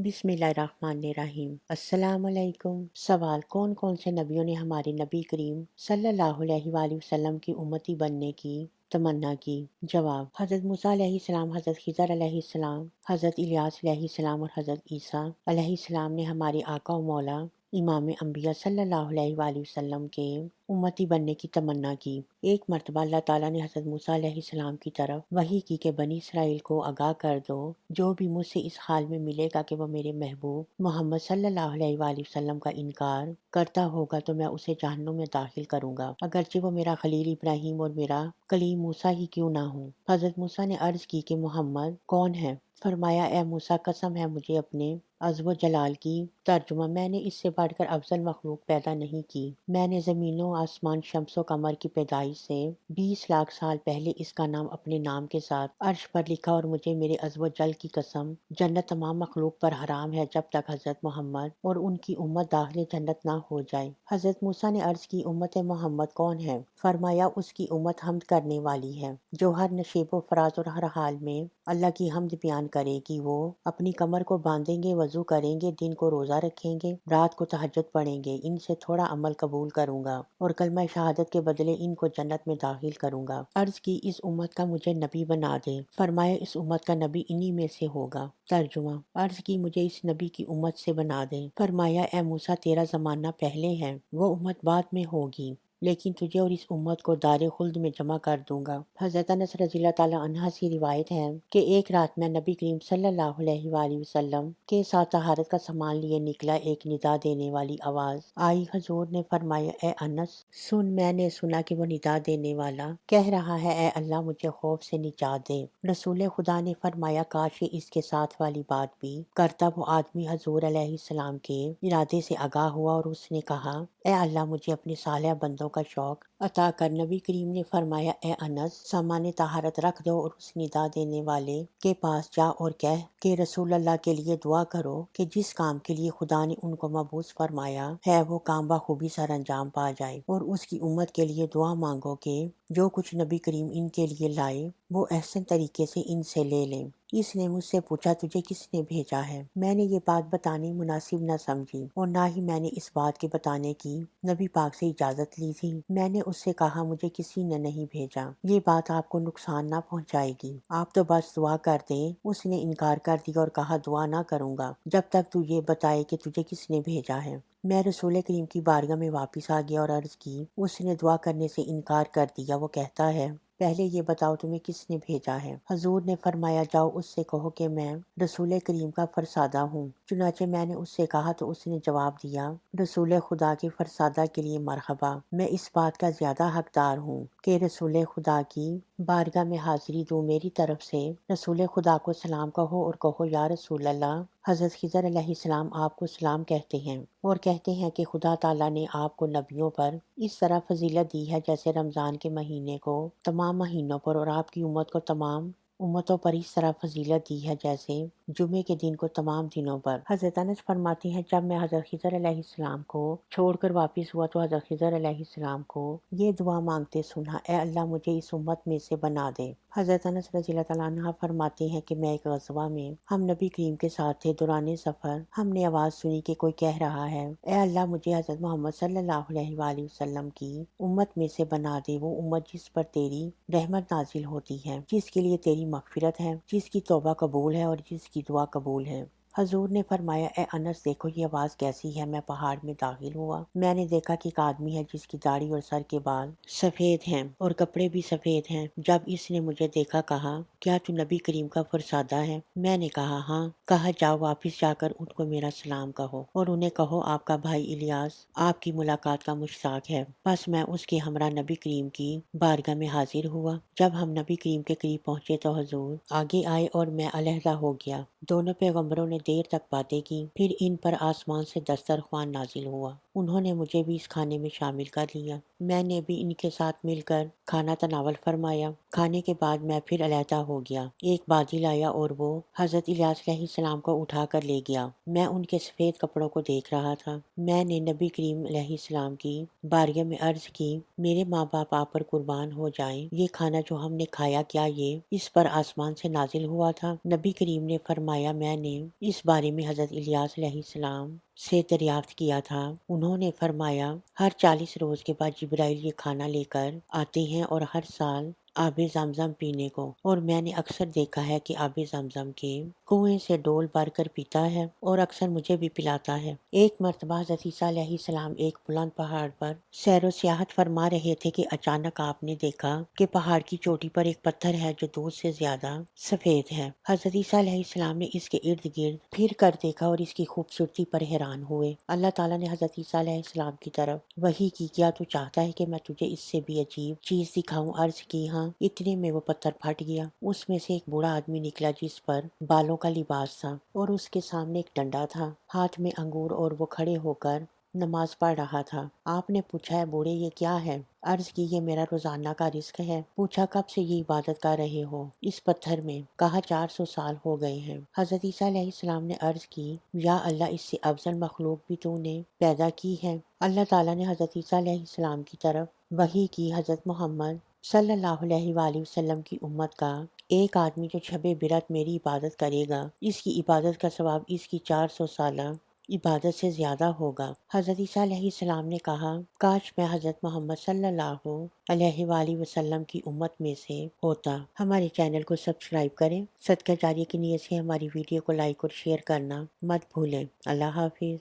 بسم اللہ الرحمن الرحیم۔ السلام علیکم۔ سوال: کون کون سے نبیوں نے ہمارے نبی کریم صلی اللہ علیہ وآلہ وسلم کی امتی بننے کی تمنا کی؟ جواب: حضرت موسیٰ علیہ السلام، حضرت خضر علیہ السلام، حضرت الیاس علیہ السلام اور حضرت عیسیٰ علیہ السلام نے ہمارے آقا و مولا امام انبیاء صلی اللہ علیہ وآلہ وسلم کے امتی بننے کی تمنا کی۔ ایک مرتبہ اللہ تعالیٰ نے حضرت موسیٰ علیہ السلام کی طرف وحی کی کہ بنی اسرائیل کو آگاہ کر دو، جو بھی مجھ سے اس حال میں ملے گا کہ وہ میرے محبوب محمد صلی اللہ علیہ وآلہ وسلم کا انکار کرتا ہوگا تو میں اسے جہنم میں داخل کروں گا، اگرچہ وہ میرا خلیل ابراہیم اور میرا کلیم موسیٰ ہی کیوں نہ ہوں۔ حضرت موسیٰ نے عرض کی کہ محمد کون ہے؟ فرمایا: اے موسیٰ، قسم ہے مجھے اپنے عزو و جلال کی۔ ترجمہ: میں نے اس سے بڑھ کر افضل مخلوق پیدا نہیں کی۔ میں نے زمین و آسمان، شمس و قمر کی پیدائش سے 20 لاکھ سال پہلے اس کا نام اپنے نام کے ساتھ عرش پر لکھا، اور مجھے میرے عزو و جل کی قسم، جنت تمام مخلوق پر حرام ہے جب تک حضرت محمد اور ان کی امت داخل جنت نہ ہو جائے۔ حضرت موسیٰ نے عرض کی: امت محمد کون ہے؟ فرمایا: اس کی امت حمد کرنے والی ہے، جو ہر نشیب و فراز اور ہر حال میں اللہ کی حمد بیان کرے گی۔ وہ اپنی کمر کو باندھیں گے، وضو کریں گے، دن کو روزہ رکھیں گے، رات کو تہجد پڑھیں گے، ان سے تھوڑا عمل قبول کروں گا اور کلمہ شہادت کے بدلے ان کو جنت میں داخل کروں گا۔ عرض کی: اس امت کا مجھے نبی بنا دے۔ فرمایا: اس امت کا نبی انہی میں سے ہوگا۔ ترجمہ: عرض کی: مجھے اس نبی کی امت سے بنا دے۔ فرمایا: اے موسیٰ، تیرا زمانہ پہلے ہے، وہ امت بعد میں ہوگی، لیکن تجھے اور اس امت کو دار خلد میں جمع کر دوں گا۔ حضرت انس رضی اللہ تعالیٰ عنہ سے روایت ہے کہ ایک رات میں نبی کریم صلی اللہ علیہ وآلہ وسلم کے ساتھ طہارت کا سامان لیے نکلا، ایک ندا دینے والی آواز آئی۔ حضور نے فرمایا: اے انس سن، میں نے سنا کہ وہ ندا دینے والا کہہ رہا ہے: اے اللہ، مجھے خوف سے نجات دے۔ رسول خدا نے فرمایا: کاش یہ اس کے ساتھ والی بات بھی کرتا۔ وہ آدمی حضور علیہ السلام کے ارادے سے آگاہ ہوا اور اس نے کہا: اے اللہ، مجھے اپنے صالح بندوں کا شوق عطا کر۔ نبی کریم نے فرمایا: اے انس، سامان طہارت رکھ دو اور اس ندا دینے والے کے پاس جا اور کہہ کہ رسول اللہ کے لیے دعا کرو کہ جس کام کے لیے خدا نے ان کو مبعوث فرمایا ہے وہ کام بخوبی سر انجام پا جائے، اور اس کی امت کے لیے دعا مانگو کہ جو کچھ نبی کریم ان کے لیے لائے وہ احسن طریقے سے ان سے لے لیں۔ اس نے مجھ سے پوچھا: تجھے کس نے بھیجا ہے؟ میں نے یہ بات بتانی مناسب نہ سمجھی، اور نہ ہی میں نے اس بات کے بتانے کی نبی پاک سے اجازت لی تھی۔ میں نے اس سے کہا: مجھے کسی نے نہیں بھیجا، یہ بات آپ کو نقصان نہ پہنچائے گی، آپ تو بس دعا کر دیں۔ اس نے انکار کر دیا اور کہا: دعا نہ کروں گا جب تک تو یہ بتائے کہ تجھے کس نے بھیجا ہے۔ میں رسول کریم کی بارگاہ میں واپس آ گیا اور عرض کی: اس نے دعا کرنے سے انکار کر دیا، وہ کہتا ہے پہلے یہ بتاؤ تمہیں کس نے بھیجا ہے؟ حضور نے فرمایا: جاؤ اس سے کہو کہ میں رسول کریم کا فرزادہ ہوں۔ چنانچہ میں نے اس سے کہا تو اس نے جواب دیا: رسول خدا کے فرزادہ کے لیے مرحبا، میں اس بات کا زیادہ حقدار ہوں کہ رسول خدا کی بارگاہ میں حاضری دوں۔ میری طرف سے رسول خدا کو سلام کہو اور کہو: یا رسول اللہ، حضرت خضر علیہ السلام آپ کو سلام کہتے ہیں اور کہتے ہیں کہ خدا تعالیٰ نے آپ کو نبیوں پر اس طرح فضیلت دی ہے جیسے رمضان کے مہینے کو تمام مہینوں پر، اور آپ کی امت کو تمام امتوں پر اس طرح فضیلت دی ہے جیسے جمعے کے دن کو تمام دنوں پر۔ حضرت انس فرماتی ہیں: جب میں حضرت خضر علیہ السلام کو چھوڑ کر واپس ہوا تو حضرت خضر علیہ السلام کو یہ دعا مانگتے سنا: اے اللہ، مجھے اس امت میں سے بنا دے۔ حضرت انس رضی اللہ تعالیٰ عنہ فرماتے ہیں کہ میں ایک غزوہ میں ہم نبی کریم کے ساتھ تھے، دوران سفر ہم نے آواز سنی کہ کوئی کہہ رہا ہے: اے اللہ، مجھے حضرت محمد صلی اللہ علیہ وآلہ وسلم کی امت میں سے بنا دے، وہ امت جس پر تیری رحمت نازل ہوتی ہے، جس کے لیے تیری مغفرت ہے، جس کی توبہ قبول ہے اور جس کی دعا قبول ہے۔ حضور نے فرمایا: اے انس، دیکھو یہ آواز کیسی ہے؟ میں پہاڑ میں داخل ہوا، میں نے دیکھا کہ ایک آدمی ہے جس کی داڑھی اور سر کے بال سفید ہیں اور کپڑے بھی سفید ہیں۔ جب اس نے مجھے دیکھا کہا: کیا تو نبی کریم کا فرزادہ ہے؟ میں نے کہا: ہاں۔ کہا: جاؤ واپس جا کر ان کو میرا سلام کہو اور انہیں کہو آپ کا بھائی الیاس آپ کی ملاقات کا مشتاق ہے۔ بس میں اس کے ہمراہ نبی کریم کی بارگاہ میں حاضر ہوا۔ جب ہم نبی کریم کے قریب پہنچے تو حضور آگے آئے اور میں علیحدہ ہو گیا۔ دونوں پیغمبروں نے دیر تک باتیں کی، پھر ان پر آسمان سے دسترخوان نازل ہوا۔ انہوں نے مجھے بھی اس کھانے میں شامل کر لیا۔ میں نے بھی ان کے ساتھ مل کر کھانا تناول فرمایا۔ کھانے کے بعد میں پھر علیحدہ ہو گیا۔ ایک بادل آیا اور وہ حضرت الیاس علیہ السلام کو اٹھا کر لے گیا۔ میں ان کے سفید کپڑوں کو دیکھ رہا تھا۔ میں نے نبی کریم علیہ السلام کی بارگاہ میں عرض کی، میرے ماں باپ آپ پر قربان ہو جائیں، یہ کھانا جو ہم نے کھایا کیا یہ اس پر آسمان سے نازل ہوا تھا؟ نبی کریم نے فرمایا، میں نے اس بارے میں حضرت الیاس علیہ السلام سے دریافت کیا تھا۔ انہوں نے فرمایا، ہر 40 روز کے بعد جبرائیل یہ کھانا لے کر آتے ہیں اور ہر سال آب زمزم پینے کو، اور میں نے اکثر دیکھا ہے کہ آب زمزم کے کنویں سے ڈول بھر کر پیتا ہے اور اکثر مجھے بھی پلاتا ہے۔ ایک مرتبہ حضرت عیسیٰ علیہ السلام ایک بلند پہاڑ پر سیر و سیاحت فرما رہے تھے کہ اچانک آپ نے دیکھا کہ پہاڑ کی چوٹی پر ایک پتھر ہے جو دودھ سے زیادہ سفید ہے۔ حضرت عیسیٰ علیہ السلام نے اس کے ارد گرد پھر کر دیکھا اور اس کی خوبصورتی پر حیران ہوئے۔ اللہ تعالیٰ نے حضرت عیسیٰ علیہ السلام کی طرف وحی کی، کیا تو چاہتا ہے کہ میں تجھے اس سے بھی عجیب چیز دکھاؤں؟ عرض کی، ہاں۔ اتنے میں وہ پتھر پھٹ گیا۔ اس میں سے ایک بوڑھا آدمی نکلا جس پر بالوں کا لباس تھا اور اس کے سامنے ایک ڈنڈا تھا، ہاتھ میں انگور، اور وہ کھڑے ہو کر نماز پڑھ رہا تھا۔ آپ نے پوچھا، ہے بوڑھے یہ کیا ہے؟ عرض کی، یہ میرا روزانہ کا رزق ہے۔ پوچھا، کب سے یہ عبادت کر رہے ہو اس پتھر میں؟ کہا، 400 سال ہو گئے ہیں۔ حضرت عیسیٰ علیہ السلام نے عرض کی، یا اللہ، اس سے افضل مخلوق بھی تو نے پیدا کی ہے۔ اللہ تعالیٰ نے حضرت عیسیٰ علیہ السلام کی طرف وحی کی، حضرت محمد صلی اللہ علیہ وآلہ وسلم کی امت کا ایک آدمی جو شب برات میری عبادت کرے گا، اس کی عبادت کا ثواب اس کی 400 سالہ عبادت سے زیادہ ہوگا۔ حضرت عیسیٰ علیہ السلام نے کہا، کاش میں حضرت محمد صلی اللہ علیہ وآلہ وسلم کی امت میں سے ہوتا۔ ہمارے چینل کو سبسکرائب کریں، صدقہ جاریہ کی نیت سے ہماری ویڈیو کو لائک اور شیئر کرنا مت بھولیں۔ اللہ حافظ۔